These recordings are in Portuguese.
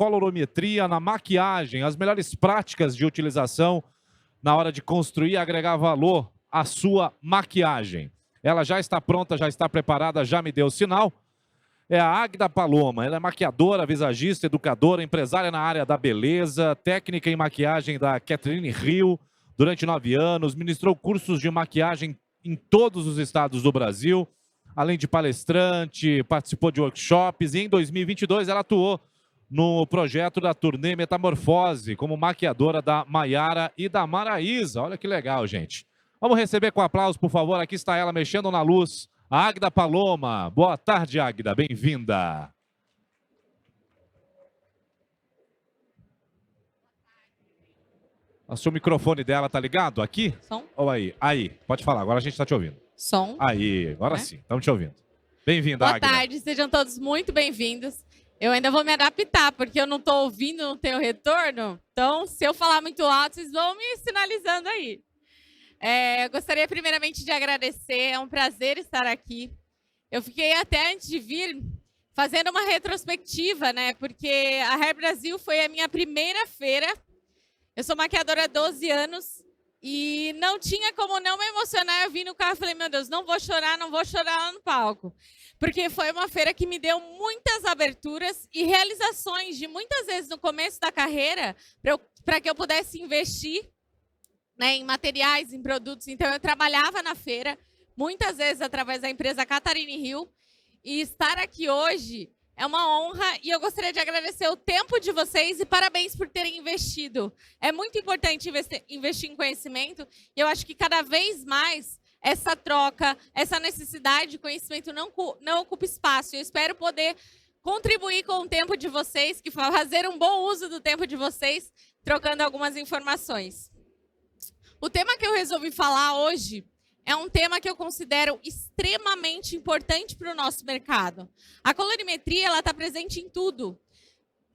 colorimetria na maquiagem, as melhores práticas de utilização na hora de construir e agregar valor à sua maquiagem. Ela já está pronta, já está preparada, já me deu o sinal. É a Águida Paloma, ela é maquiadora, visagista, educadora, empresária na área da beleza, técnica em maquiagem da Catherine Hill. Durante 9 anos, ministrou cursos de maquiagem em todos os estados do Brasil. Além de palestrante, participou de workshops e em 2022 ela atuou no projeto da turnê Metamorfose, como maquiadora da Maiara e da Maraísa. Olha que legal, gente. Vamos receber com aplausos, por favor. Aqui está ela mexendo na luz, a Águida Paloma. Boa tarde, Águida. Bem-vinda. O seu microfone dela tá ligado aqui? Som. Ou aí? Aí, pode falar. Agora a gente está te ouvindo. Som. Aí, agora sim. Estamos te ouvindo. Bem-vinda, Águida. Boa tarde, sejam todos muito bem-vindos. Eu ainda vou me adaptar, porque eu não estou ouvindo, não tenho retorno. Então, se eu falar muito alto, vocês vão me sinalizando aí. Eu gostaria primeiramente de agradecer, é um prazer estar aqui. Eu fiquei até antes de vir fazendo uma retrospectiva, né? Porque a Hair Brasil foi a minha primeira feira. Eu sou maquiadora há 12 anos e não tinha como não me emocionar. Eu vim no carro e falei, meu Deus, não vou chorar lá no palco. Porque foi uma feira que me deu muitas aberturas e realizações de muitas vezes no começo da carreira para que eu pudesse investir, né, em materiais, em produtos. Então, eu trabalhava na feira, muitas vezes através da empresa Catherine Hill. E estar aqui hoje é uma honra e eu gostaria de agradecer o tempo de vocês e parabéns por terem investido. É muito importante investir em conhecimento e eu acho que cada vez mais essa troca, essa necessidade de conhecimento não ocupa espaço. Eu espero poder contribuir com o tempo de vocês, que fazer um bom uso do tempo de vocês, trocando algumas informações. O tema que eu resolvi falar hoje é um tema que eu considero extremamente importante para o nosso mercado. A colorimetria está presente em tudo.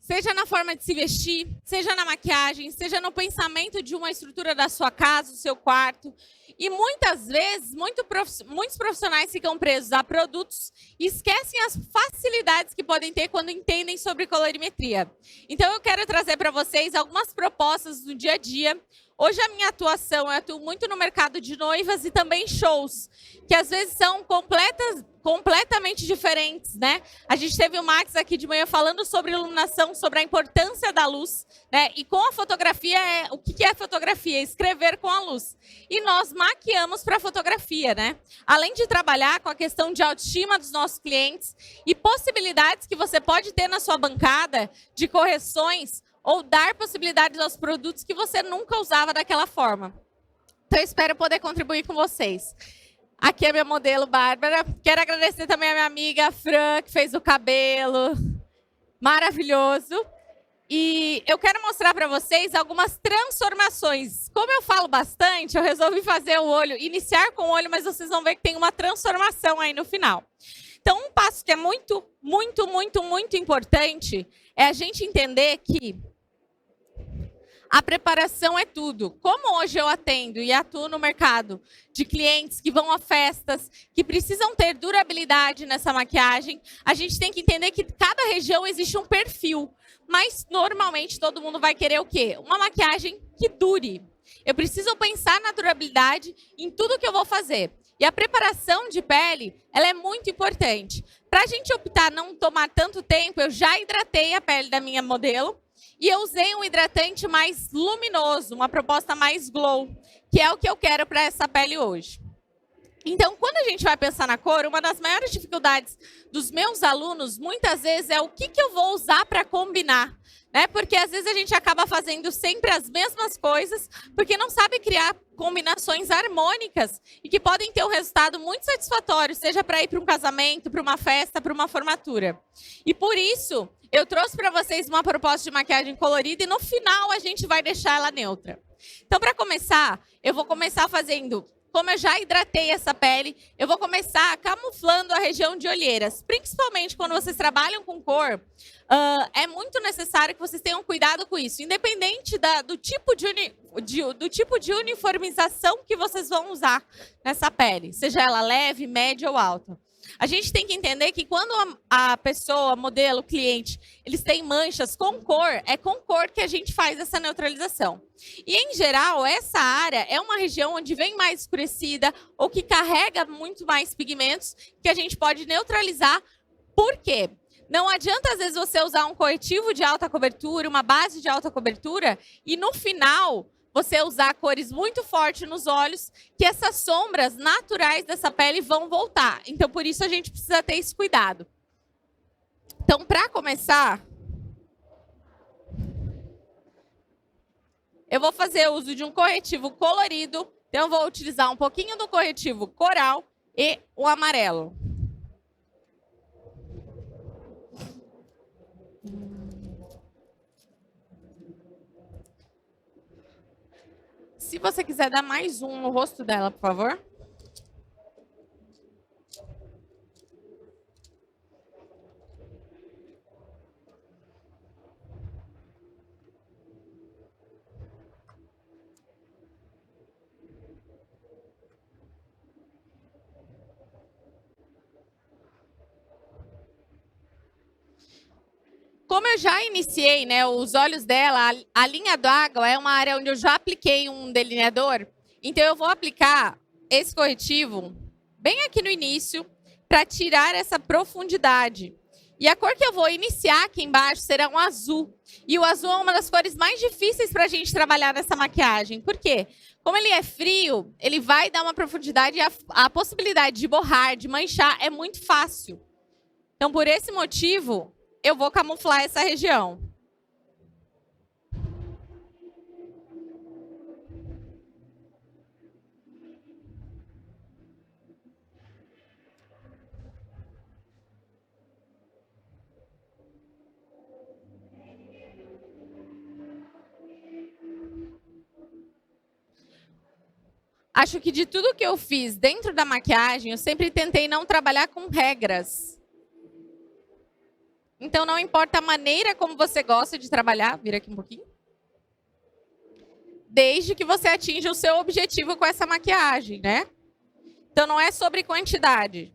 Seja na forma de se vestir, seja na maquiagem, seja no pensamento de uma estrutura da sua casa, do seu quarto. E muitas vezes, muitos profissionais ficam presos a produtos e esquecem as facilidades que podem ter quando entendem sobre colorimetria. Então, eu quero trazer para vocês algumas propostas do dia a dia. Hoje, a minha atuação, eu atuo muito no mercado de noivas e também shows, que às vezes são completamente diferentes, né? A gente teve o Max aqui de manhã falando sobre iluminação, sobre a importância da luz, né? E com a fotografia, o que é fotografia? Escrever com a luz. E nós maquiamos para fotografia, né? Além de trabalhar com a questão de autoestima dos nossos clientes e possibilidades que você pode ter na sua bancada de correções ou dar possibilidades aos produtos que você nunca usava daquela forma. Então, eu espero poder contribuir com vocês. Aqui é minha modelo, Bárbara. Quero agradecer também a minha amiga Fran, que fez o cabelo. Maravilhoso. E eu quero mostrar para vocês algumas transformações. Como eu falo bastante, eu resolvi fazer o olho, iniciar com o olho, mas vocês vão ver que tem uma transformação aí no final. Então, um passo que é muito importante é a gente entender que a preparação é tudo. Como hoje eu atendo e atuo no mercado de clientes que vão a festas, que precisam ter durabilidade nessa maquiagem, a gente tem que entender que cada região existe um perfil. Mas, normalmente, todo mundo vai querer o quê? Uma maquiagem que dure. Eu preciso pensar na durabilidade em tudo que eu vou fazer. E a preparação de pele, ela é muito importante. Para a gente optar não tomar tanto tempo, eu já hidratei a pele da minha modelo e eu usei um hidratante mais luminoso, uma proposta mais glow, que é o que eu quero para essa pele hoje. Então, quando a gente vai pensar na cor, uma das maiores dificuldades dos meus alunos, muitas vezes, é o que eu vou usar para combinar. Né? Porque, às vezes, a gente acaba fazendo sempre as mesmas coisas, porque não sabe criar combinações harmônicas e que podem ter um resultado muito satisfatório, seja para ir para um casamento, para uma festa, para uma formatura. E, por isso, eu trouxe para vocês uma proposta de maquiagem colorida e, no final, a gente vai deixar ela neutra. Então, para começar, eu vou começar fazendo... Como eu já hidratei essa pele, eu vou começar camuflando a região de olheiras. Principalmente quando vocês trabalham com cor, é muito necessário que vocês tenham cuidado com isso. Independente do tipo de uniformização que vocês vão usar nessa pele. Seja ela leve, média ou alta. A gente tem que entender que quando a pessoa, modelo, cliente, eles têm manchas com cor, é com cor que a gente faz essa neutralização. E, em geral, essa área é uma região onde vem mais escurecida ou que carrega muito mais pigmentos que a gente pode neutralizar. Por quê? Não adianta, às vezes, você usar um corretivo de alta cobertura, uma base de alta cobertura, e no final você usar cores muito fortes nos olhos, que essas sombras naturais dessa pele vão voltar. Então, por isso, a gente precisa ter esse cuidado. Então, para começar, eu vou fazer uso de um corretivo colorido. Então, eu vou utilizar um pouquinho do corretivo coral e o amarelo. Se você quiser dar mais um no rosto dela, por favor. Como eu já iniciei, né, os olhos dela, a linha d'água é uma área onde eu já apliquei um delineador. Então, eu vou aplicar esse corretivo bem aqui no início para tirar essa profundidade. E a cor que eu vou iniciar aqui embaixo será um azul. E o azul é uma das cores mais difíceis para a gente trabalhar nessa maquiagem. Por quê? Como ele é frio, ele vai dar uma profundidade e a possibilidade de borrar, de manchar, é muito fácil. Então, por esse motivo, eu vou camuflar essa região. Acho que de tudo que eu fiz dentro da maquiagem, eu sempre tentei não trabalhar com regras. Então, não importa a maneira como você gosta de trabalhar, vira aqui um pouquinho, desde que você atinja o seu objetivo com essa maquiagem, né? Então, não é sobre quantidade.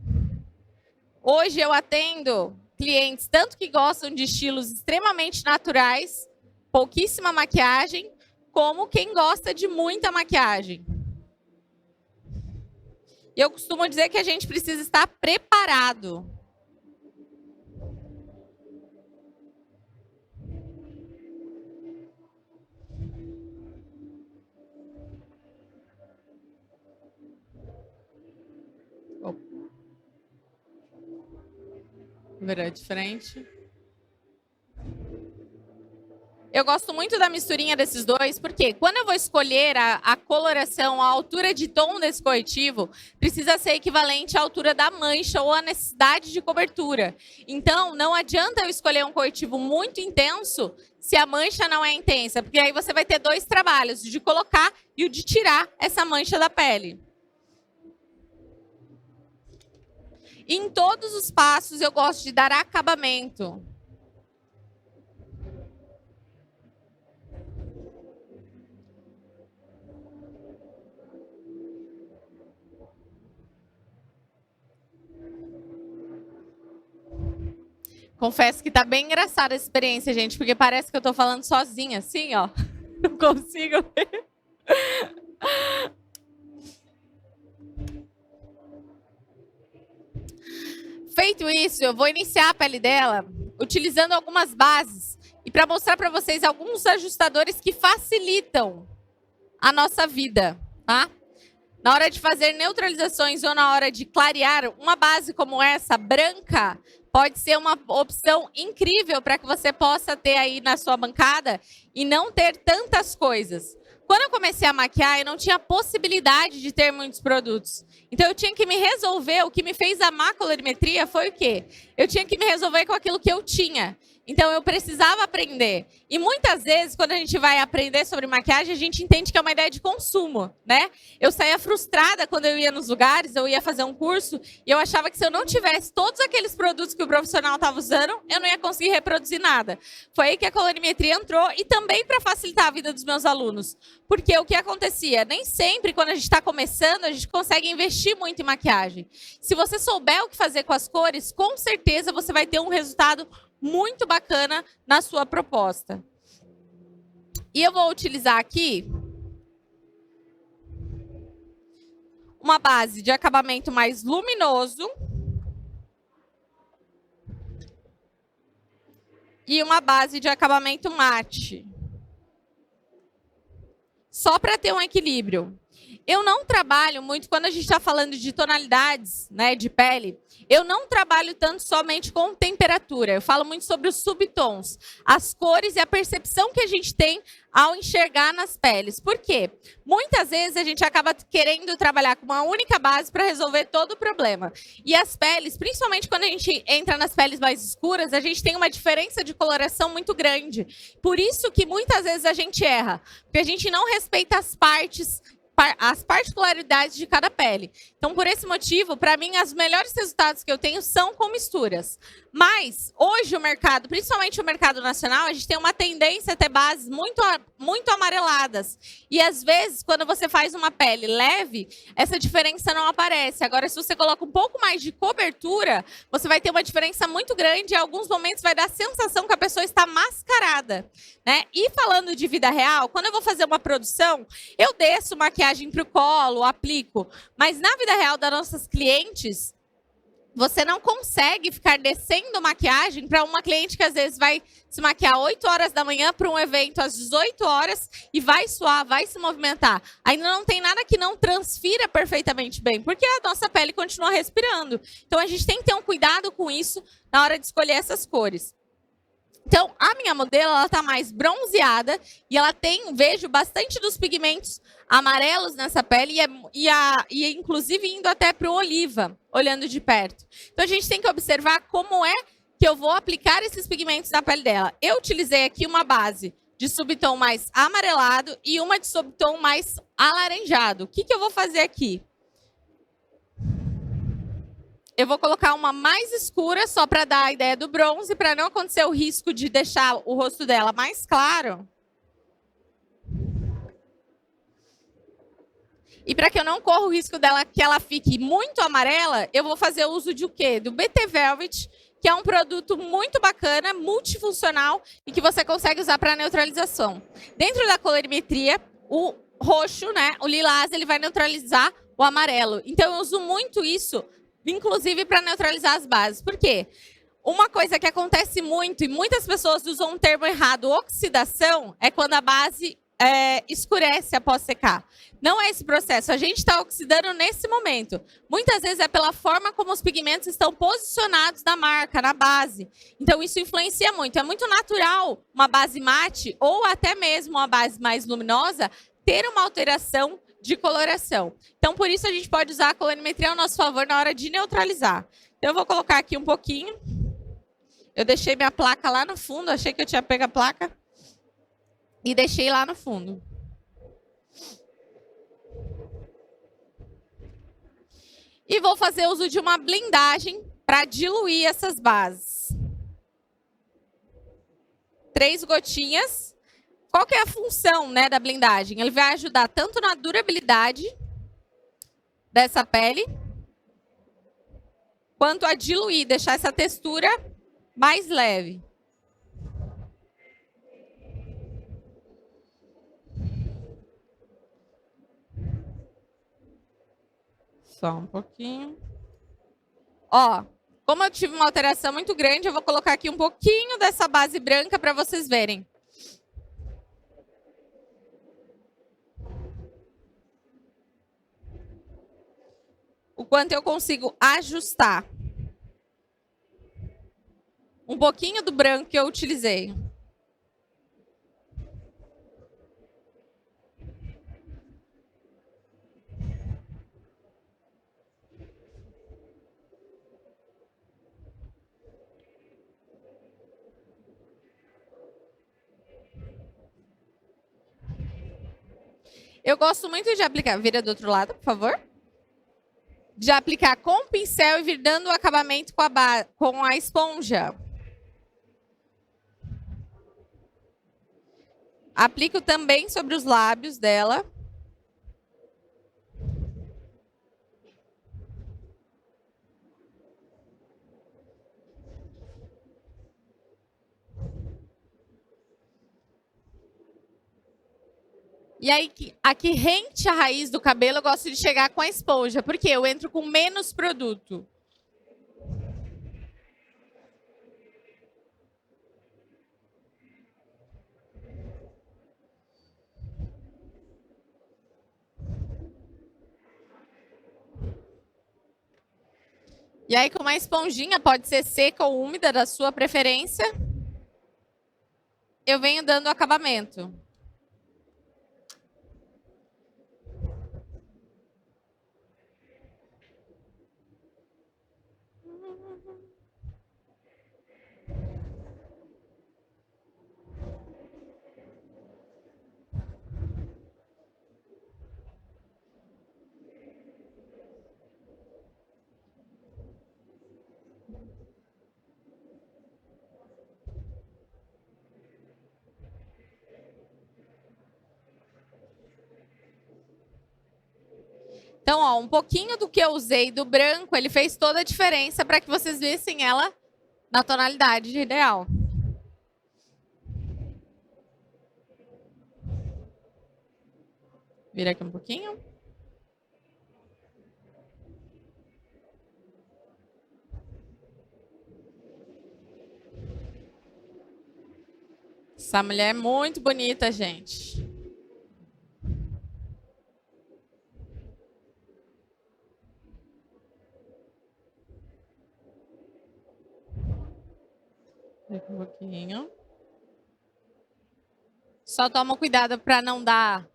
Hoje, eu atendo clientes tanto que gostam de estilos extremamente naturais, pouquíssima maquiagem, como quem gosta de muita maquiagem. E eu costumo dizer que a gente precisa estar preparado. Virar de frente. Eu gosto muito da misturinha desses dois, porque quando eu vou escolher a coloração, a altura de tom desse corretivo, precisa ser equivalente à altura da mancha ou à necessidade de cobertura. Então, não adianta eu escolher um corretivo muito intenso se a mancha não é intensa, porque aí você vai ter dois trabalhos, o de colocar e o de tirar essa mancha da pele. Em todos os passos, eu gosto de dar acabamento. Confesso que tá bem engraçada essa experiência, gente, porque parece que eu tô falando sozinha, assim, ó. Não consigo ver. Feito isso, eu vou iniciar a pele dela utilizando algumas bases e para mostrar para vocês alguns ajustadores que facilitam a nossa vida, tá? Na hora de fazer neutralizações ou na hora de clarear, uma base como essa, branca, pode ser uma opção incrível para que você possa ter aí na sua bancada e não ter tantas coisas. Quando eu comecei a maquiar, eu não tinha possibilidade de ter muitos produtos. Então, eu tinha que me resolver. O que me fez amar a colorimetria foi o quê? Eu tinha que me resolver com aquilo que eu tinha. Então, eu precisava aprender. E muitas vezes, quando a gente vai aprender sobre maquiagem, a gente entende que é uma ideia de consumo, né? Eu saía frustrada quando eu ia nos lugares, eu ia fazer um curso, e eu achava que se eu não tivesse todos aqueles produtos que o profissional estava usando, eu não ia conseguir reproduzir nada. Foi aí que a colorimetria entrou, e também para facilitar a vida dos meus alunos. Porque o que acontecia? Nem sempre, quando a gente está começando, a gente consegue investir muito em maquiagem. Se você souber o que fazer com as cores, com certeza você vai ter um resultado muito bacana na sua proposta. E eu vou utilizar aqui uma base de acabamento mais luminoso e uma base de acabamento mate. Só para ter um equilíbrio. Eu não trabalho muito, quando a gente está falando de tonalidades, né, de pele, eu não trabalho tanto somente com temperatura. Eu falo muito sobre os subtons, as cores e a percepção que a gente tem ao enxergar nas peles. Por quê? Muitas vezes a gente acaba querendo trabalhar com uma única base para resolver todo o problema. E as peles, principalmente quando a gente entra nas peles mais escuras, a gente tem uma diferença de coloração muito grande. Por isso que muitas vezes a gente erra, porque a gente não respeita as particularidades de cada pele. Então, por esse motivo, para mim, os melhores resultados que eu tenho são com misturas. Mas, hoje, o mercado, principalmente o mercado nacional, a gente tem uma tendência a ter bases muito amareladas. E, às vezes, quando você faz uma pele leve, essa diferença não aparece. Agora, se você coloca um pouco mais de cobertura, você vai ter uma diferença muito grande e, em alguns momentos, vai dar a sensação que a pessoa está mascarada, né? E, falando de vida real, quando eu vou fazer uma produção, eu desço maquiagem para o colo, aplico. Mas, na vida real das nossas clientes, você não consegue ficar descendo maquiagem para uma cliente que às vezes vai se maquiar 8 horas da manhã para um evento às 18 horas e vai suar, vai se movimentar. Ainda não tem nada que não transfira perfeitamente bem, porque a nossa pele continua respirando. Então, a gente tem que ter um cuidado com isso na hora de escolher essas cores. Então, a minha modelo, ela está mais bronzeada e ela tem, vejo, bastante dos pigmentos amarelos nessa pele e inclusive indo até para o oliva, olhando de perto. Então, a gente tem que observar como é que eu vou aplicar esses pigmentos na pele dela. Eu utilizei aqui uma base de subtom mais amarelado e uma de subtom mais alaranjado. O que eu vou fazer aqui? Eu vou colocar uma mais escura, só para dar a ideia do bronze, para não acontecer o risco de deixar o rosto dela mais claro. E para que eu não corra o risco dela que ela fique muito amarela, eu vou fazer uso de o quê? Do BT Velvet, que é um produto muito bacana, multifuncional e que você consegue usar para neutralização. Dentro da colorimetria, o roxo, né, o lilás, ele vai neutralizar o amarelo. Então, eu uso muito isso, inclusive para neutralizar as bases. Por quê? Uma coisa que acontece muito, e muitas pessoas usam um termo errado, oxidação, é quando a base escurece após secar. Não é esse processo, a gente está oxidando nesse momento. Muitas vezes é pela forma como os pigmentos estão posicionados na marca, na base. Então, isso influencia muito. É muito natural uma base mate, ou até mesmo uma base mais luminosa, ter uma alteração de coloração. Então, por isso, a gente pode usar a colorimetria ao nosso favor na hora de neutralizar. Então, eu vou colocar aqui um pouquinho. Eu deixei minha placa lá no fundo, achei que eu tinha pego a placa. E deixei lá no fundo. E vou fazer uso de uma blindagem para diluir essas bases. 3 gotinhas. Qual que é a função, né, da blindagem? Ele vai ajudar tanto na durabilidade dessa pele, quanto a diluir, deixar essa textura mais leve. Só um pouquinho. Ó, como eu tive uma alteração muito grande, eu vou colocar aqui um pouquinho dessa base branca para vocês verem. O quanto eu consigo ajustar. Um pouquinho do branco que eu utilizei. Eu gosto muito de aplicar... Vira do outro lado, por favor. De aplicar com o pincel e vir dando o acabamento com a esponja. Aplico também sobre os lábios dela. E aí, aqui rente a raiz do cabelo, eu gosto de chegar com a esponja, porque eu entro com menos produto. E aí, com uma esponjinha, pode ser seca ou úmida, da sua preferência, eu venho dando acabamento. Então, ó, um pouquinho do que eu usei do branco, ele fez toda a diferença para que vocês vissem ela na tonalidade ideal. Vira aqui um pouquinho. Essa mulher é muito bonita, gente. Um pouquinho. Só toma cuidado para não dar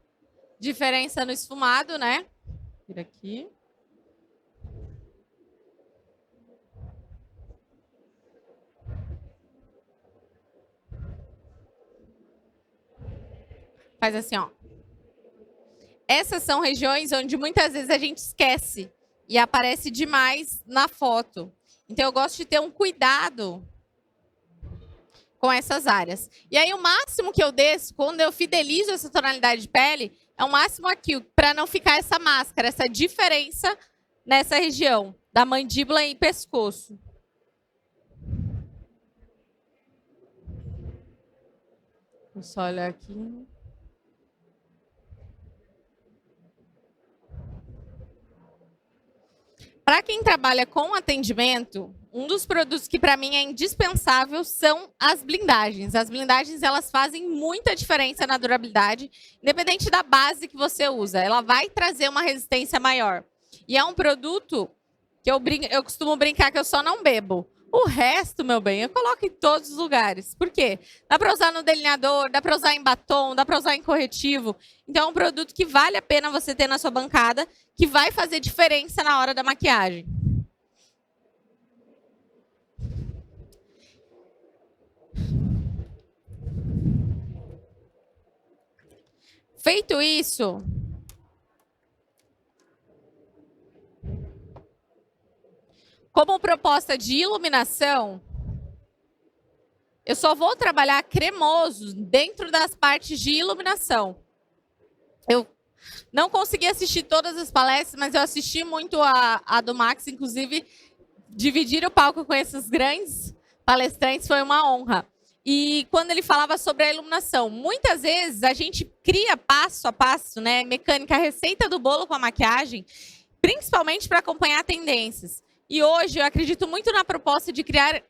diferença no esfumado, né? Vira aqui. Faz assim, ó. Essas são regiões onde muitas vezes a gente esquece e aparece demais na foto. Então, eu gosto de ter um cuidado com essas áreas. E aí, o máximo que eu desço, quando eu fidelizo essa tonalidade de pele, é o máximo aqui, para não ficar essa máscara, essa diferença nessa região da mandíbula e pescoço. Vou só olhar aqui. Para quem trabalha com atendimento, um dos produtos que para mim é indispensável são as blindagens. As blindagens, elas fazem muita diferença na durabilidade, independente da base que você usa. Ela vai trazer uma resistência maior. E é um produto que eu costumo brincar que eu só não bebo. O resto, meu bem, eu coloco em todos os lugares. Por quê? Dá para usar no delineador, dá para usar em batom, dá para usar em corretivo. Então, é um produto que vale a pena você ter na sua bancada, que vai fazer diferença na hora da maquiagem. Feito isso, como proposta de iluminação, eu só vou trabalhar cremoso dentro das partes de iluminação. Eu não consegui assistir todas as palestras, mas eu assisti muito a do Max, inclusive dividir o palco com esses grandes palestrantes foi uma honra. E quando ele falava sobre a iluminação, muitas vezes a gente cria passo a passo, né, mecânica, a receita do bolo com a maquiagem, principalmente para acompanhar tendências. E hoje eu acredito muito na proposta de criar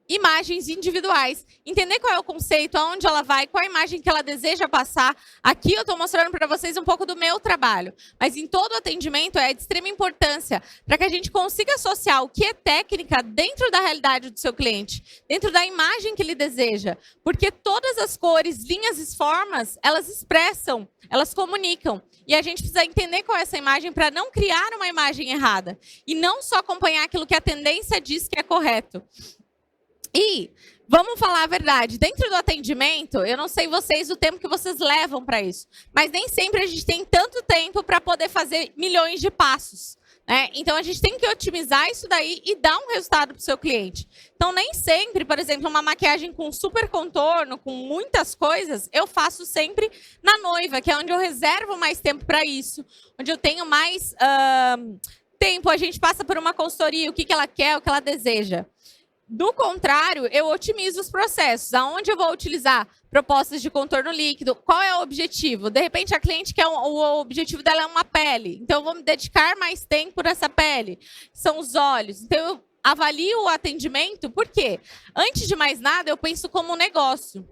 imagens individuais. Entender qual é o conceito, aonde ela vai, qual a imagem que ela deseja passar. Aqui eu estou mostrando para vocês um pouco do meu trabalho. Mas em todo atendimento é de extrema importância para que a gente consiga associar o que é técnica dentro da realidade do seu cliente, dentro da imagem que ele deseja. Porque todas as cores, linhas e formas, elas expressam, elas comunicam. E a gente precisa entender qual é essa imagem para não criar uma imagem errada. E não só acompanhar aquilo que a tendência diz que é correto. E Vamos falar a verdade. Dentro do atendimento, eu não sei vocês o tempo que vocês levam para isso, mas nem sempre a gente tem tanto tempo para poder fazer milhões de passos. Então, a gente tem que otimizar isso daí e dar um resultado para o seu cliente. Então, nem sempre, por exemplo, uma maquiagem com super contorno, com muitas coisas, eu faço sempre na noiva, que é onde eu reservo mais tempo para isso, onde eu tenho mais tempo, a gente passa por uma consultoria, o que ela quer, o que ela deseja. Do contrário, eu otimizo os processos. Aonde eu vou utilizar propostas de contorno líquido? Qual é o objetivo? De repente, a cliente quer o objetivo dela é uma pele. Então, eu vou me dedicar mais tempo nessa pele. São os olhos. Então, eu avalio o atendimento. Por quê? Antes de mais nada, eu penso como um negócio.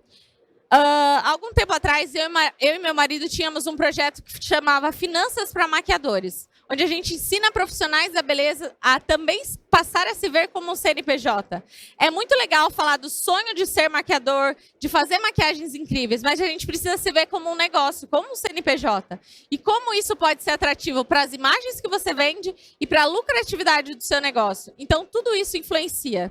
Algum tempo atrás, eu e meu marido tínhamos um projeto que chamava Finanças para Maquiadores, onde a gente ensina profissionais da beleza a também passar a se ver como um CNPJ. É muito legal falar do sonho de ser maquiador, de fazer maquiagens incríveis, mas a gente precisa se ver como um negócio, como um CNPJ. E como isso pode ser atrativo para as imagens que você vende e para a lucratividade do seu negócio. Então, tudo isso influencia.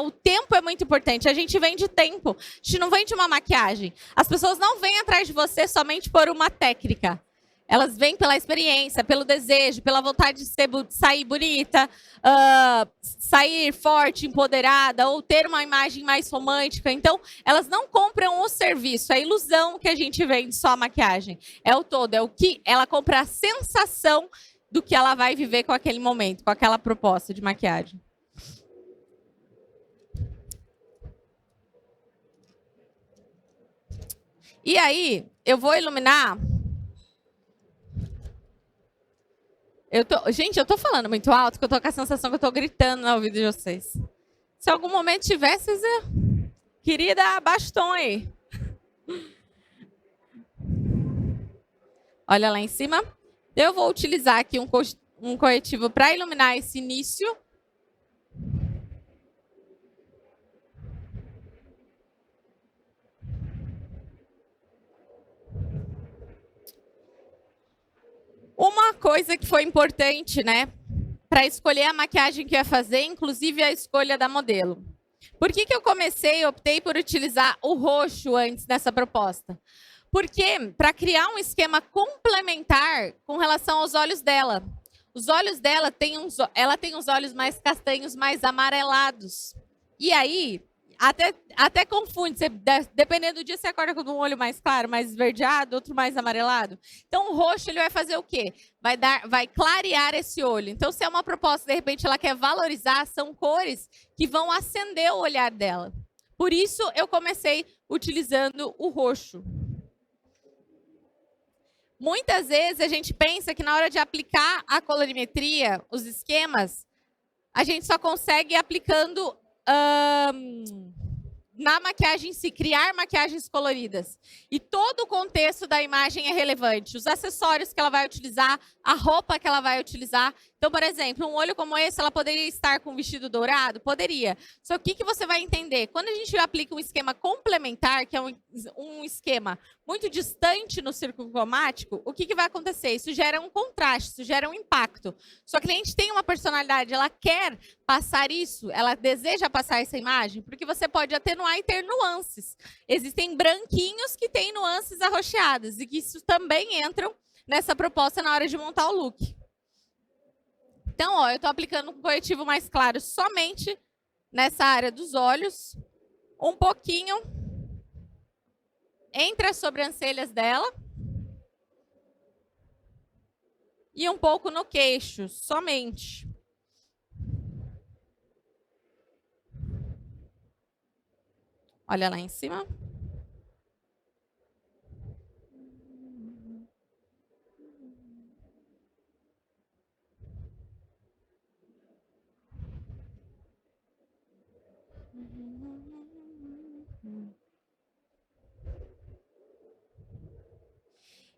O tempo é muito importante. A gente vende tempo. A gente não vende uma maquiagem. As pessoas não vêm atrás de você somente por uma técnica. Elas vêm pela experiência, pelo desejo, pela vontade de sair bonita, sair forte, empoderada, ou ter uma imagem mais romântica. Então, elas não compram o serviço, a ilusão que a gente vende só a maquiagem. É o todo, é o que ela compra a sensação do que ela vai viver com aquele momento, com aquela proposta de maquiagem. E aí, eu vou iluminar. Gente, eu tô falando muito alto, que eu tô com a sensação que eu tô gritando no ouvido de vocês. Se algum momento tivesse, querida, abaixa o tom aí. Olha lá em cima. Eu vou utilizar aqui um corretivo para iluminar esse início. Uma coisa que foi importante, para escolher a maquiagem que eu ia fazer, inclusive a escolha da modelo. Por que eu optei por utilizar o roxo antes dessa proposta? Porque para criar um esquema complementar com relação aos olhos dela. Os olhos dela ela tem os olhos mais castanhos, mais amarelados. E aí, até confunde. Dependendo do dia, você acorda com um olho mais claro, mais esverdeado, outro mais amarelado. Então, o roxo ele vai fazer o quê? Vai clarear esse olho. Então, se é uma proposta, de repente, ela quer valorizar, são cores que vão acender o olhar dela. Por isso, eu comecei utilizando o roxo. Muitas vezes, a gente pensa que na hora de aplicar a colorimetria, os esquemas, a gente só consegue aplicando na maquiagem se criar maquiagens coloridas. E todo o contexto da imagem é relevante. Os acessórios que ela vai utilizar, a roupa que ela vai utilizar. Então, por exemplo, um olho como esse, ela poderia estar com um vestido dourado? Poderia. Só que o que você vai entender? Quando a gente aplica um esquema complementar, que é um esquema muito distante no círculo cromático, o que vai acontecer? Isso gera um contraste, isso gera um impacto. Sua cliente tem uma personalidade, ela quer passar isso, ela deseja passar essa imagem, porque você pode atenuar e ter nuances. Existem branquinhos que têm nuances arroxeadas e que isso também entram nessa proposta na hora de montar o look. Então, eu estou aplicando um corretivo mais claro somente nessa área dos olhos, um pouquinho entre as sobrancelhas dela e um pouco no queixo, somente. Olha lá em cima.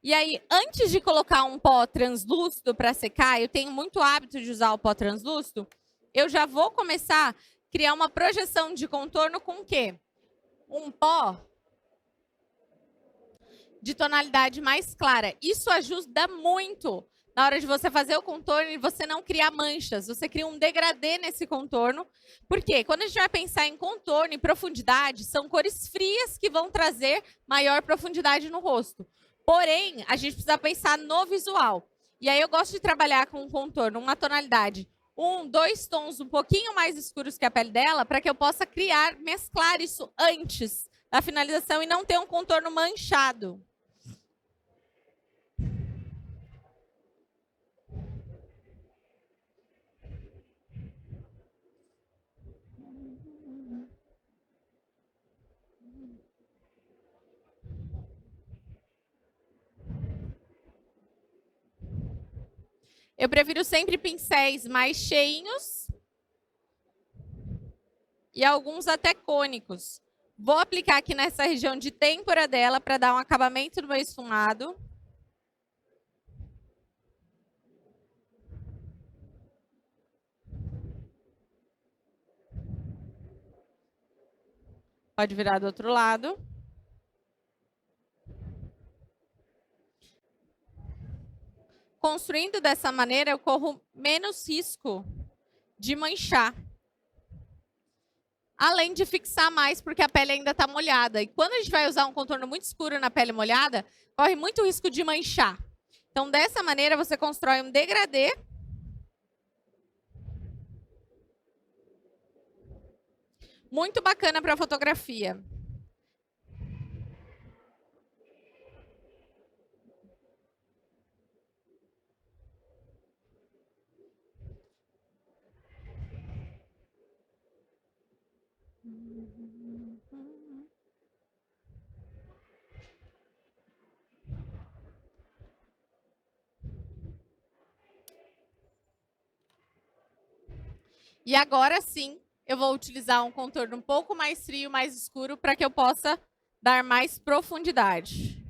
E aí, antes de colocar um pó translúcido para secar, eu tenho muito hábito de usar o pó translúcido, eu já vou começar a criar uma projeção de contorno com o quê? Um pó de tonalidade mais clara. Isso ajuda muito na hora de você fazer o contorno e você não criar manchas. Você cria um degradê nesse contorno. Por quê? Quando a gente vai pensar em contorno e profundidade, são cores frias que vão trazer maior profundidade no rosto. Porém, a gente precisa pensar no visual. E aí eu gosto de trabalhar com um contorno, uma tonalidade, 2 tons um pouquinho mais escuros que a pele dela, para que eu possa mesclar isso antes da finalização e não ter um contorno manchado. Eu prefiro sempre pincéis mais cheinhos e alguns até cônicos. Vou aplicar aqui nessa região de têmpora dela para dar um acabamento no meu esfumado. Pode virar do outro lado. Construindo dessa maneira, eu corro menos risco de manchar. Além de fixar mais, porque a pele ainda está molhada. E quando a gente vai usar um contorno muito escuro na pele molhada, corre muito risco de manchar. Então, dessa maneira, você constrói um degradê. Muito bacana para fotografia. E agora sim, eu vou utilizar um contorno um pouco mais frio, mais escuro, para que eu possa dar mais profundidade.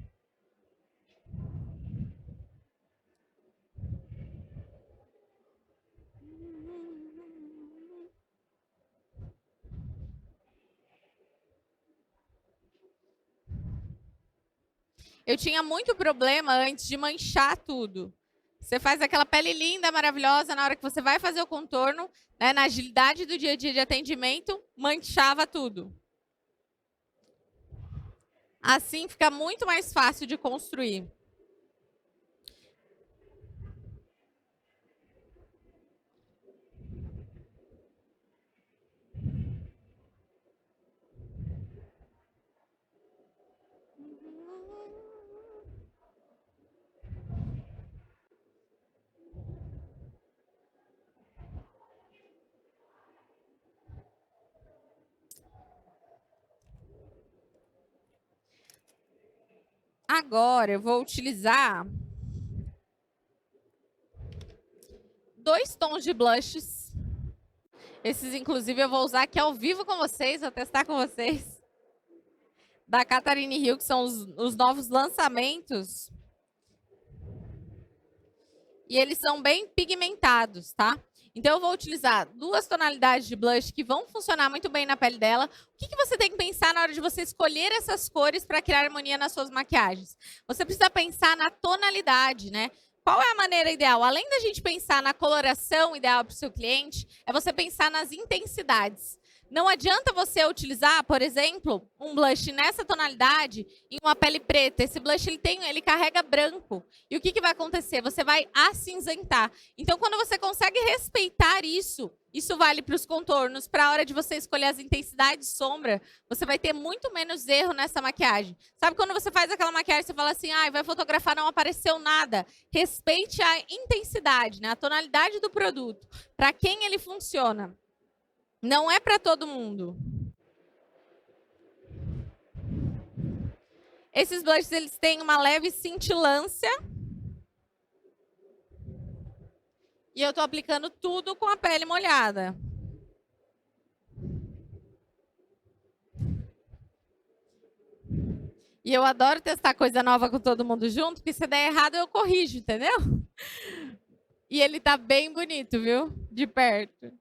Eu tinha muito problema antes de manchar tudo. Você faz aquela pele linda, maravilhosa, na hora que você vai fazer o contorno, né, na agilidade do dia a dia de atendimento, manchava tudo. Assim fica muito mais fácil de construir. Agora eu vou utilizar 2 tons de blushes. Esses, inclusive, eu vou usar aqui ao vivo com vocês, vou testar com vocês. Da Catherine Hill, que são os novos lançamentos. E eles são bem pigmentados, tá? Então, eu vou utilizar 2 tonalidades de blush que vão funcionar muito bem na pele dela. O que você tem que pensar na hora de você escolher essas cores para criar harmonia nas suas maquiagens? Você precisa pensar na tonalidade, né? Qual é a maneira ideal? Além da gente pensar na coloração ideal para o seu cliente, é você pensar nas intensidades. Não adianta você utilizar, por exemplo, um blush nessa tonalidade em uma pele preta. Esse blush ele carrega branco. E o que vai acontecer? Você vai acinzentar. Então, quando você consegue respeitar isso, isso vale para os contornos. Para a hora de você escolher as intensidades de sombra, você vai ter muito menos erro nessa maquiagem. Sabe quando você faz aquela maquiagem, você fala assim, vai fotografar, não apareceu nada. Respeite a intensidade, né? A tonalidade do produto. Para quem ele funciona. Não é para todo mundo. Esses blushes, eles têm uma leve cintilância. E eu estou aplicando tudo com a pele molhada. E eu adoro testar coisa nova com todo mundo junto, porque se der errado eu corrijo, entendeu? E ele tá bem bonito, viu? De perto.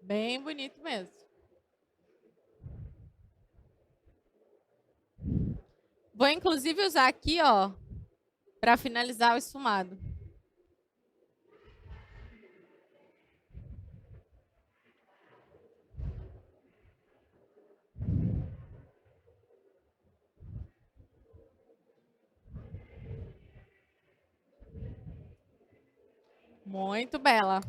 Bem bonito mesmo. vou inclusive usar aqui, ó, para finalizar o esfumado. Muito bela.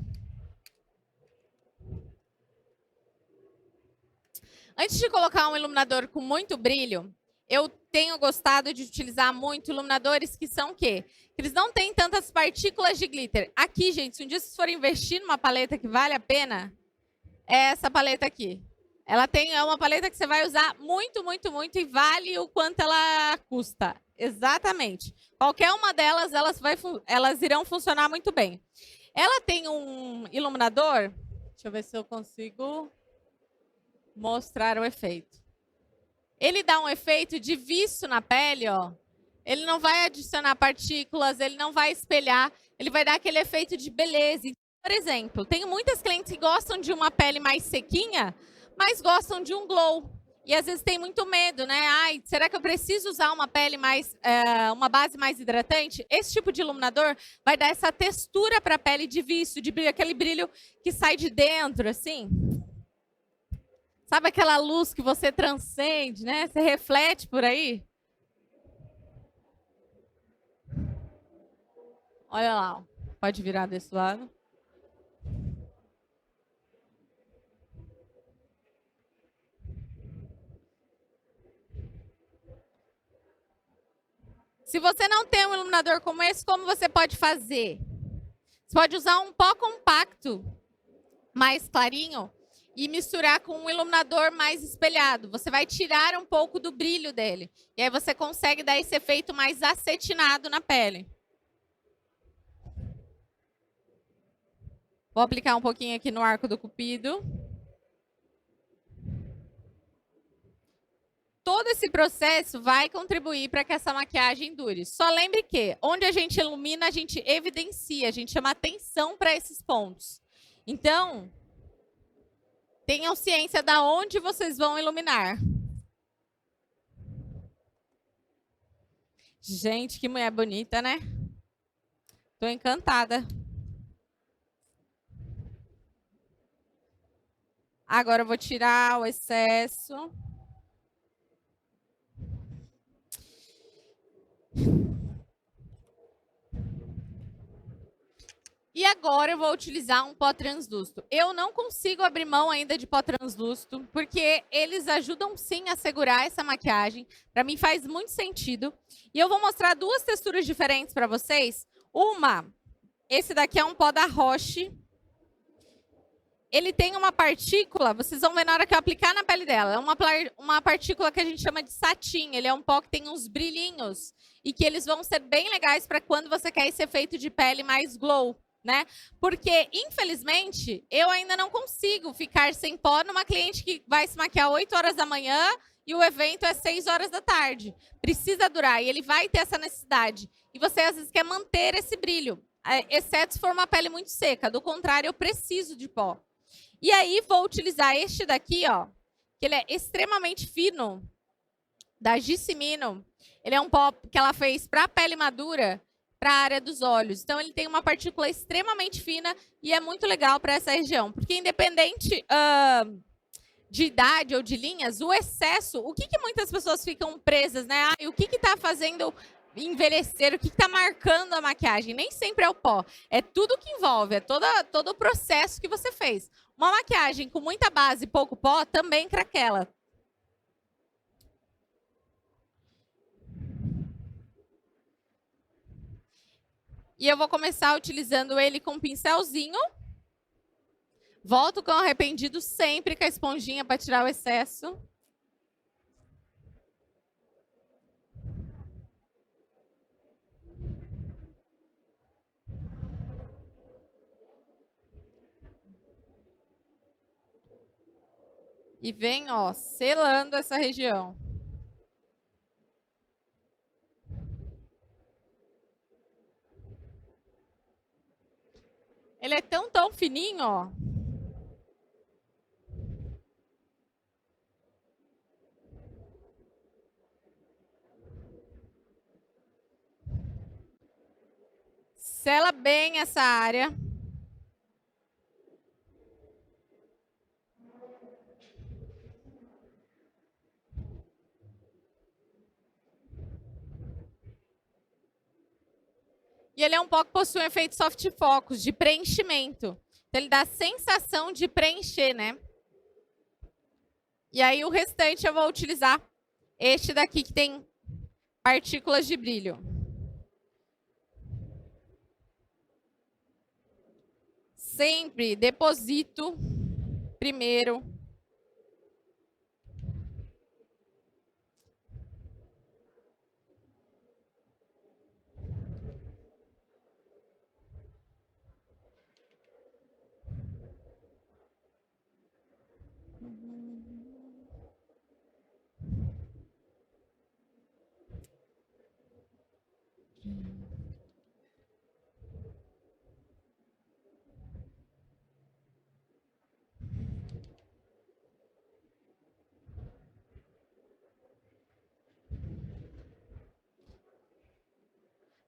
Antes de colocar um iluminador com muito brilho, eu tenho gostado de utilizar muito iluminadores que são o quê? Eles não têm tantas partículas de glitter. Aqui, gente, se um dia vocês forem investir numa paleta que vale a pena, é essa paleta aqui. É uma paleta que você vai usar muito, muito, muito e vale o quanto ela custa. Exatamente. Qualquer uma delas, elas irão funcionar muito bem. Ela tem um iluminador. Deixa eu ver se eu consigo mostrar o efeito. Ele dá um efeito de viço na pele, ó. Ele não vai adicionar partículas, ele não vai espelhar, ele vai dar aquele efeito de beleza. Por exemplo, tenho muitas clientes que gostam de uma pele mais sequinha, mas gostam de um glow. E às vezes tem muito medo, né? Ai, será que eu preciso usar uma pele uma base mais hidratante? Esse tipo de iluminador vai dar essa textura para a pele de viço, de brilho, aquele brilho que sai de dentro, assim. Sabe aquela luz que você transcende, né? Você reflete por aí? Olha lá, ó. Pode virar desse lado. Se você não tem um iluminador como esse, como você pode fazer? Você pode usar um pó compacto mais clarinho e misturar com um iluminador mais espelhado. Você vai tirar um pouco do brilho dele. E aí você consegue dar esse efeito mais acetinado na pele. Vou aplicar um pouquinho aqui no arco do cupido. Todo esse processo vai contribuir para que essa maquiagem dure. Só lembre que, onde a gente ilumina, a gente evidencia, a gente chama atenção para esses pontos. Então, tenham ciência de onde vocês vão iluminar. Gente, que mulher bonita, né? Tô encantada. Agora eu vou tirar o excesso. E agora eu vou utilizar um pó translúcido. Eu não consigo abrir mão ainda de pó translúcido, porque eles ajudam sim a segurar essa maquiagem. Para mim faz muito sentido. E eu vou mostrar duas texturas diferentes para vocês. Esse daqui é um pó da Roche. Ele tem uma partícula, vocês vão ver na hora que eu aplicar na pele dela. É uma partícula que a gente chama de satin. Ele é um pó que tem uns brilhinhos e que eles vão ser bem legais para quando você quer esse efeito de pele mais glow. Né? Porque, infelizmente, eu ainda não consigo ficar sem pó numa cliente que vai se maquiar 8 horas da manhã e o evento é 6 horas da tarde. Precisa durar e ele vai ter essa necessidade. E você, às vezes, quer manter esse brilho, exceto se for uma pele muito seca. Do contrário, eu preciso de pó. E aí, vou utilizar este daqui, ó, que ele é extremamente fino, da Gissimino. Ele é um pó que ela fez para pele madura, para a área dos olhos. Então, ele tem uma partícula extremamente fina e é muito legal para essa região. Porque, independente de idade ou de linhas, o excesso, o que muitas pessoas ficam presas, né? O que está fazendo envelhecer, o que está marcando a maquiagem? Nem sempre é o pó, é tudo que envolve, é todo o processo que você fez. Uma maquiagem com muita base e pouco pó também craquela. E eu vou começar utilizando ele com um pincelzinho. Volto com o arrependido sempre com a esponjinha para tirar o excesso. E vem, ó, selando essa região. Ele é tão fininho, ó. Sela bem essa área. E ele é um pó que possui um efeito soft focus, de preenchimento. Então, ele dá a sensação de preencher, né? E aí, o restante eu vou utilizar este daqui, que tem partículas de brilho. Sempre deposito primeiro.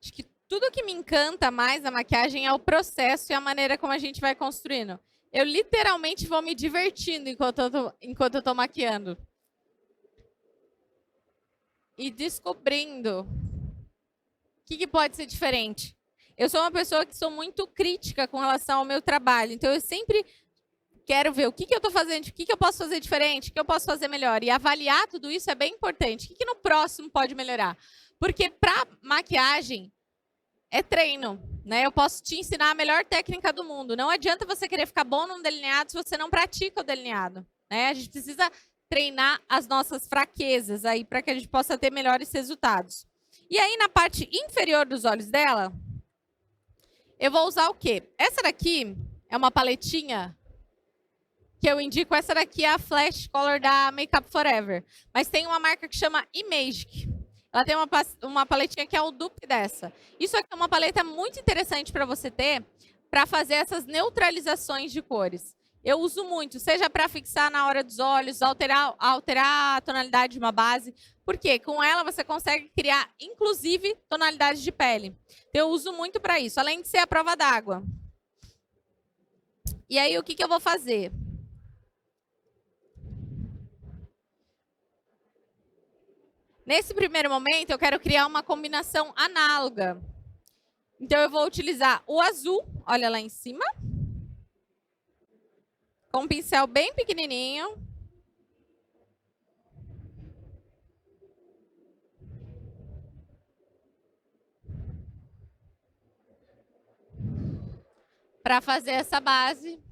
Acho que tudo que me encanta mais na maquiagem é o processo e a maneira como a gente vai construindo. Eu literalmente vou me divertindo enquanto eu tô maquiando. E descobrindo o que pode ser diferente. Eu sou uma pessoa que sou muito crítica com relação ao meu trabalho. Então, eu sempre quero ver o que eu estou fazendo, o que eu posso fazer diferente, o que eu posso fazer melhor. E avaliar tudo isso é bem importante. O que no próximo pode melhorar? Porque para maquiagem é treino, né? Eu posso te ensinar a melhor técnica do mundo. Não adianta você querer ficar bom num delineado se você não pratica o delineado, né? A gente precisa treinar as nossas fraquezas aí para que a gente possa ter melhores resultados. E aí, na parte inferior dos olhos dela, eu vou usar o quê? Essa daqui é uma paletinha que eu indico. Essa daqui é a Flash Color da Makeup Forever. Mas tem uma marca que chama Imagic. Ela tem uma paletinha que é o dupe dessa. Isso aqui é uma paleta muito interessante para você ter, para fazer essas neutralizações de cores. Eu uso muito, seja para fixar na hora dos olhos, alterar a tonalidade de uma base. Porque com ela você consegue criar, inclusive, tonalidades de pele. Então, eu uso muito para isso, além de ser a prova d'água. E aí, o que eu vou fazer? Nesse primeiro momento, eu quero criar uma combinação análoga. Então, eu vou utilizar o azul, olha lá em cima, com um pincel bem pequenininho. Para fazer essa base.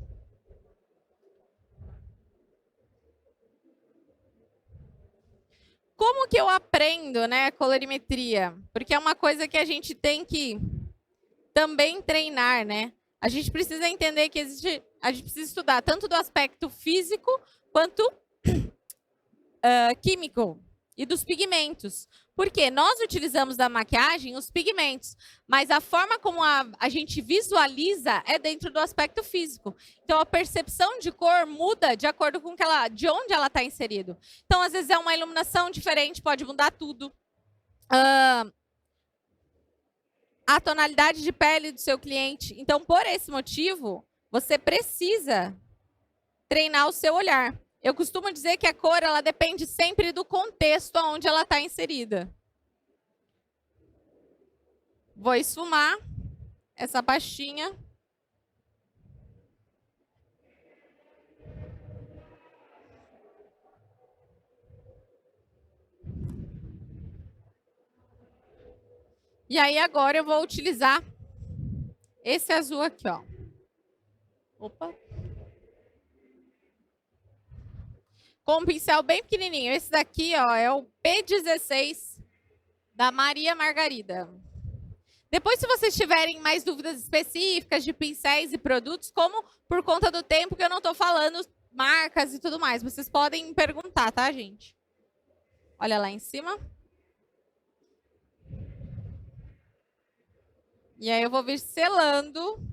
Como que eu aprendo, né, colorimetria? Porque é uma coisa que a gente tem que também treinar, né? A gente precisa entender que a gente precisa estudar tanto do aspecto físico quanto químico e dos pigmentos. Porque nós utilizamos da maquiagem os pigmentos, mas a forma como a gente visualiza é dentro do aspecto físico. Então, a percepção de cor muda de acordo com de onde ela está inserido. Então, às vezes, é uma iluminação diferente, pode mudar tudo. A tonalidade de pele do seu cliente. Então, por esse motivo, você precisa treinar o seu olhar. Eu costumo dizer que a cor ela depende sempre do contexto onde ela está inserida. Vou esfumar essa pastinha. E aí, agora eu vou utilizar esse azul aqui, ó. Opa. Com um pincel bem pequenininho. Esse daqui, ó, é o P16 da Maria Margarida. Depois, se vocês tiverem mais dúvidas específicas de pincéis e produtos, como por conta do tempo que eu não estou falando marcas e tudo mais, vocês podem me perguntar, tá, gente? Olha lá em cima. E aí eu vou vir selando.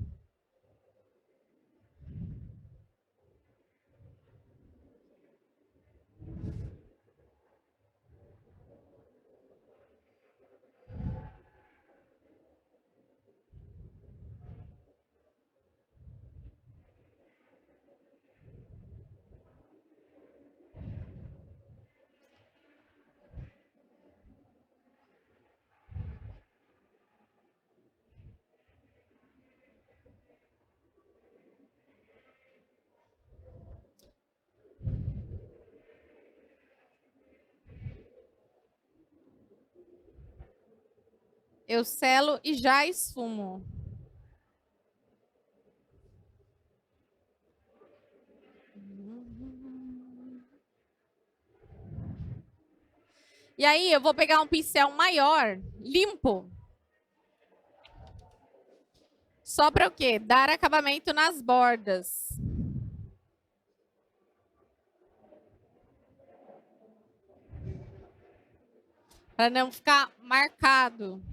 eu selo e já esfumo. E aí, eu vou pegar um pincel maior, limpo. Só para o quê? Dar acabamento nas bordas. Para não ficar marcado.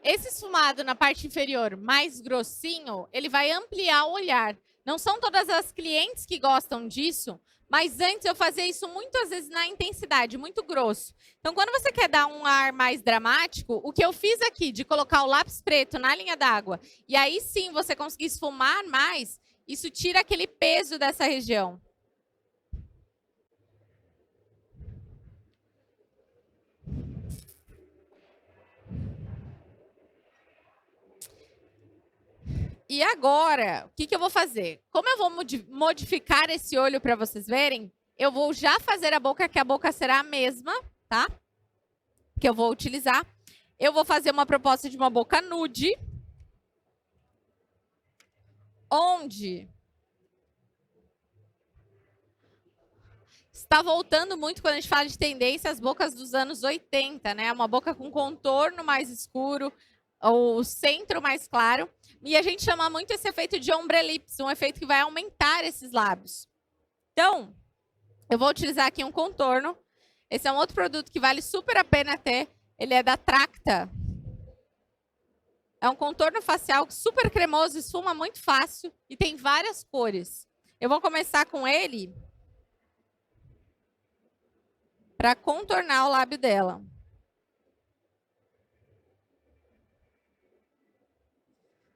Esse esfumado na parte inferior mais grossinho, ele vai ampliar o olhar. Não são todas as clientes que gostam disso, mas antes eu fazia isso muitas vezes na intensidade, muito grosso. Então, quando você quer dar um ar mais dramático, o que eu fiz aqui de colocar o lápis preto na linha d'água, e aí sim você conseguir esfumar mais, isso tira aquele peso dessa região. E agora, o que eu vou fazer? Como eu vou modificar esse olho para vocês verem, eu vou já fazer a boca, que a boca será a mesma, tá? Que eu vou utilizar. Eu vou fazer uma proposta de uma boca nude. Onde está voltando muito quando a gente fala de tendência as bocas dos anos 80, né? Uma boca com contorno mais escuro, o centro mais claro. E a gente chama muito esse efeito de ombre lips, um efeito que vai aumentar esses lábios. Então, eu vou utilizar aqui um contorno. Esse é um outro produto que vale super a pena ter. Ele é da Tracta. É um contorno facial super cremoso, esfuma muito fácil e tem várias cores. Eu vou começar com ele para contornar o lábio dela.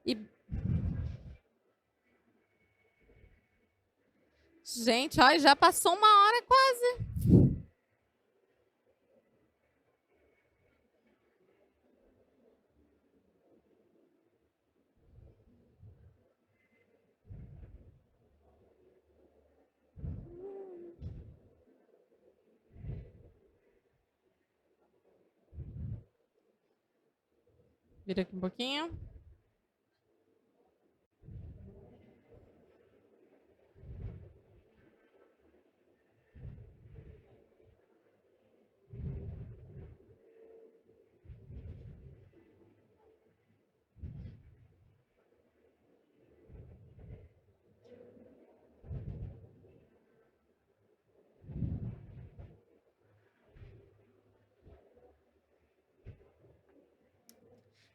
E... Gente, olha, já passou uma hora quase. Vira aqui um pouquinho.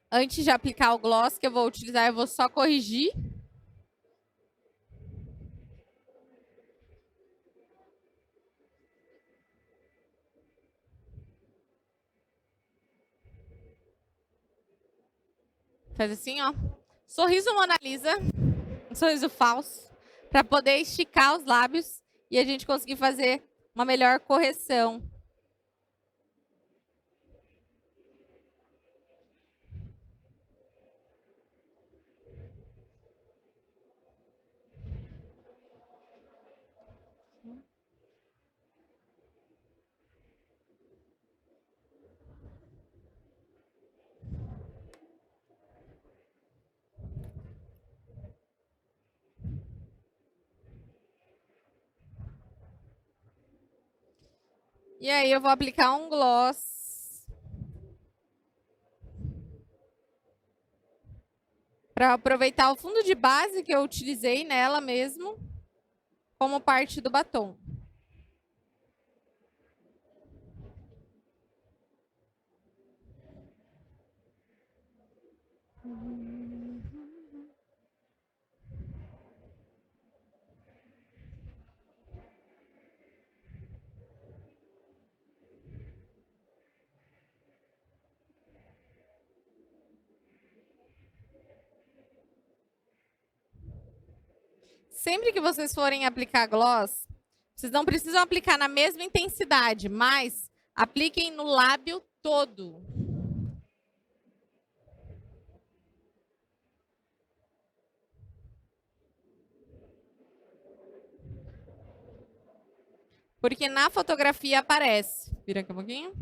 Antes de aplicar o gloss que eu vou utilizar, eu vou só corrigir. Faz assim, ó. Sorriso Mona Lisa. Um sorriso falso. Para poder esticar os lábios e a gente conseguir fazer uma melhor correção. E aí eu vou aplicar um gloss. Para aproveitar o fundo de base que eu utilizei nela mesmo, como parte do batom. Sempre que vocês forem aplicar gloss, vocês não precisam aplicar na mesma intensidade, mas apliquem no lábio todo. porque na fotografia aparece. Vira aqui um pouquinho.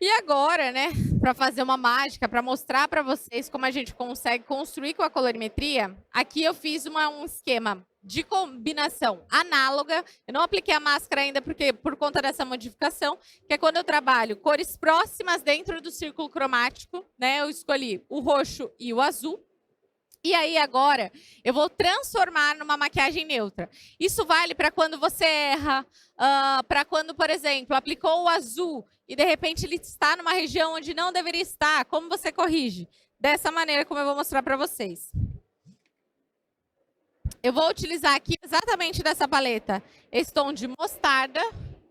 E agora, né, para fazer uma mágica, para mostrar para vocês como a gente consegue construir com a colorimetria, aqui eu fiz um esquema de combinação análoga. Eu não apliquei a máscara ainda porque por conta dessa modificação, que é quando eu trabalho cores próximas dentro do círculo cromático, né? Eu escolhi o roxo e o azul. E aí agora eu vou transformar numa maquiagem neutra. Isso vale para quando você erra, para quando, por exemplo, aplicou o azul e de repente ele está numa região onde não deveria estar. Como você corrige? Dessa maneira como eu vou mostrar para vocês. Eu vou utilizar aqui exatamente dessa paleta esse tom de mostarda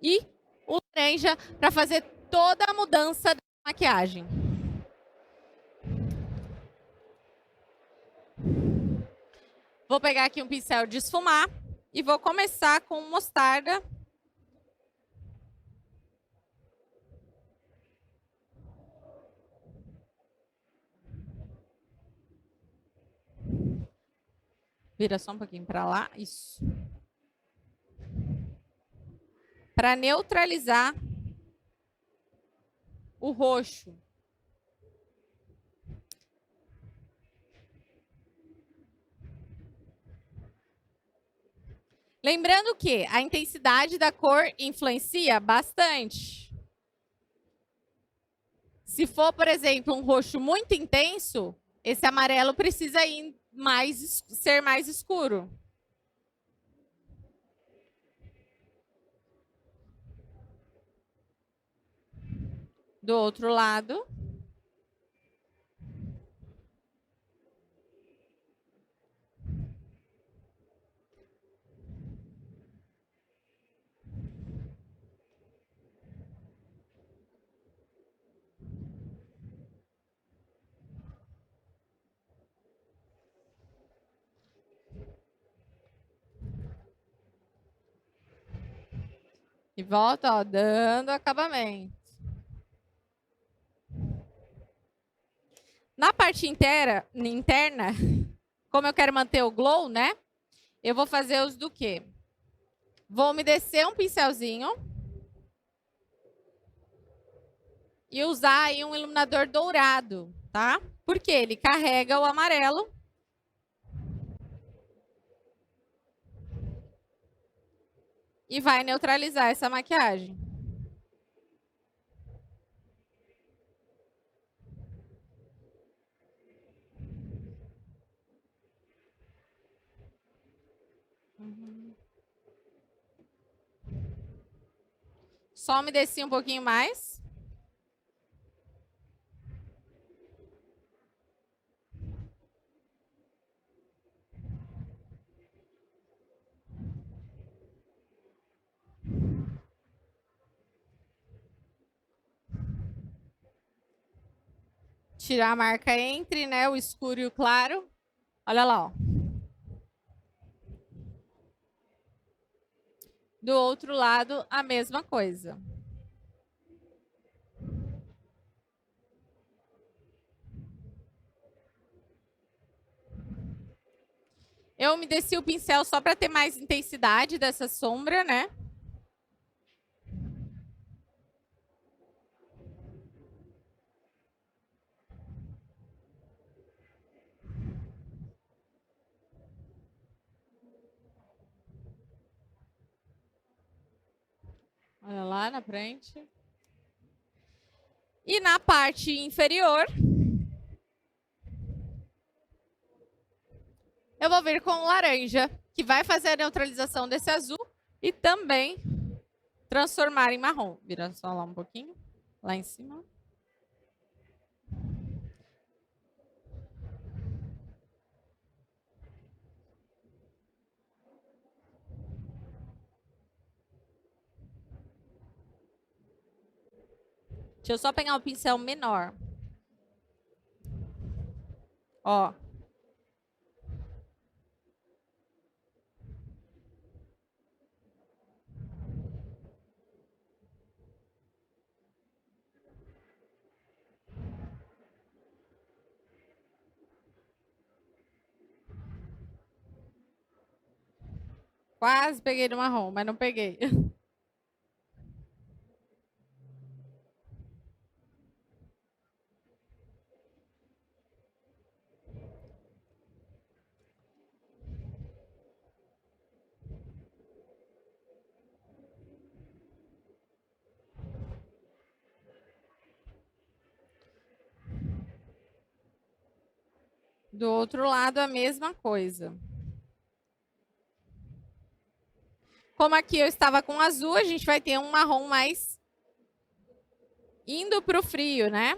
e o laranja para fazer toda a mudança da maquiagem. Vou pegar aqui um pincel de esfumar e vou começar com mostarda. Vira só um pouquinho para lá, isso. Para neutralizar o roxo. Lembrando que a intensidade da cor influencia bastante. Se for, por exemplo, um roxo muito intenso, esse amarelo precisa ir ser mais escuro. Do outro lado. E volta, ó, dando acabamento. Na parte interna, como eu quero manter o glow, né? Eu vou fazer os do quê? Vou umedecer um pincelzinho. E usar aí um iluminador dourado, tá? Porque ele carrega o amarelo. E vai neutralizar essa maquiagem. Só umedeci um pouquinho mais. Tirar a marca entre, né, o escuro e o claro. Olha lá, ó. Do outro lado, a mesma coisa. Eu umedeci o pincel só para ter mais intensidade dessa sombra, né? Olha lá na frente. E na parte inferior, eu vou vir com o laranja, que vai fazer a neutralização desse azul e também transformar em marrom. Vira só lá um pouquinho, lá em cima. Deixa eu só pegar um pincel menor. Ó. Quase peguei no marrom, mas não peguei. Do outro lado, a mesma coisa. Como aqui eu estava com azul, a gente vai ter um marrom mais indo para o frio, né?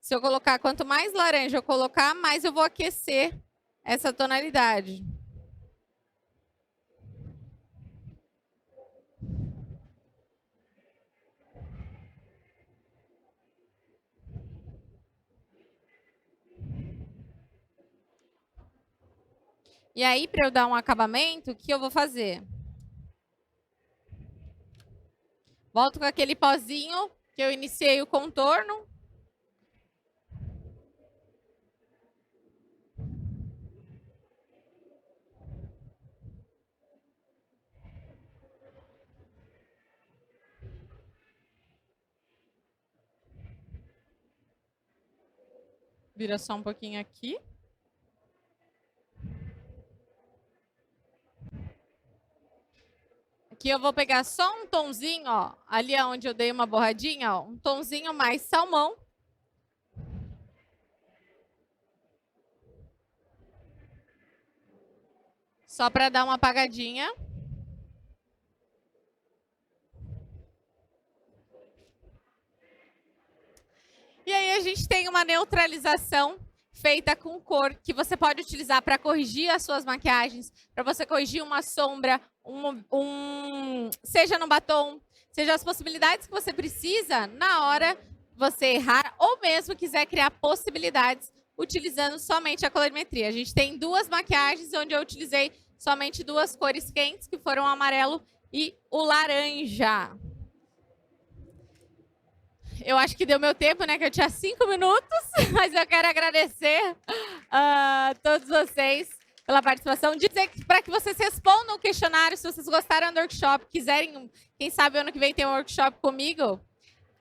Se eu colocar, quanto mais laranja eu colocar, mais eu vou aquecer essa tonalidade. E aí, para eu dar um acabamento, o que eu vou fazer? Volto com aquele pozinho que eu iniciei o contorno. Vira só um pouquinho aqui. Aqui eu vou pegar só um tonzinho, ó, ali onde eu dei uma borradinha, ó, um tonzinho mais salmão. Só para dar uma apagadinha. E aí a gente tem uma neutralização feita com cor, que você pode utilizar para corrigir as suas maquiagens, para você corrigir uma sombra, seja no batom, seja as possibilidades que você precisa na hora você errar, ou mesmo quiser criar possibilidades utilizando somente a colorimetria. A gente tem duas maquiagens onde eu utilizei somente duas cores quentes, que foram o amarelo e o laranja. Eu acho que deu meu tempo, né? Que eu tinha 5 minutos, mas eu quero agradecer a todos vocês pela participação. Dizer para que vocês respondam o questionário, se vocês gostaram do workshop, quiserem, quem sabe ano que vem tem um workshop comigo,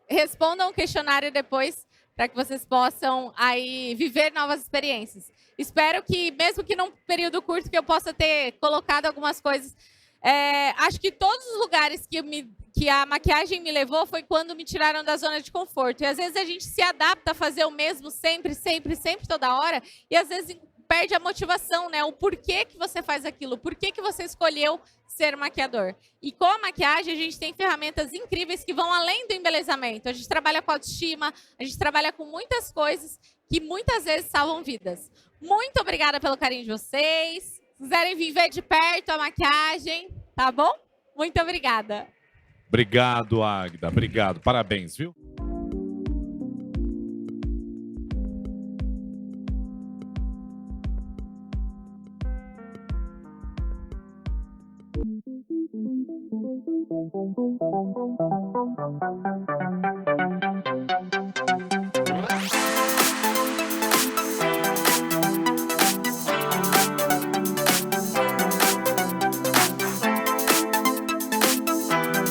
respondam o questionário depois, para que vocês possam aí viver novas experiências. Espero que, mesmo que num período curto, que eu possa ter colocado algumas coisas. Acho que todos os lugares que a maquiagem me levou foi quando me tiraram da zona de conforto. E às vezes a gente se adapta a fazer o mesmo sempre, sempre, sempre, toda hora, e às vezes perde a motivação, né? O porquê que você faz aquilo, por que você escolheu ser maquiador. E com a maquiagem, a gente tem ferramentas incríveis que vão além do embelezamento. A gente trabalha com autoestima, a gente trabalha com muitas coisas que muitas vezes salvam vidas. Muito obrigada pelo carinho de vocês. Se quiserem vir ver de perto a maquiagem, tá bom? Muito obrigada. Obrigado, Águida. Obrigado. Parabéns, viu? Thank you.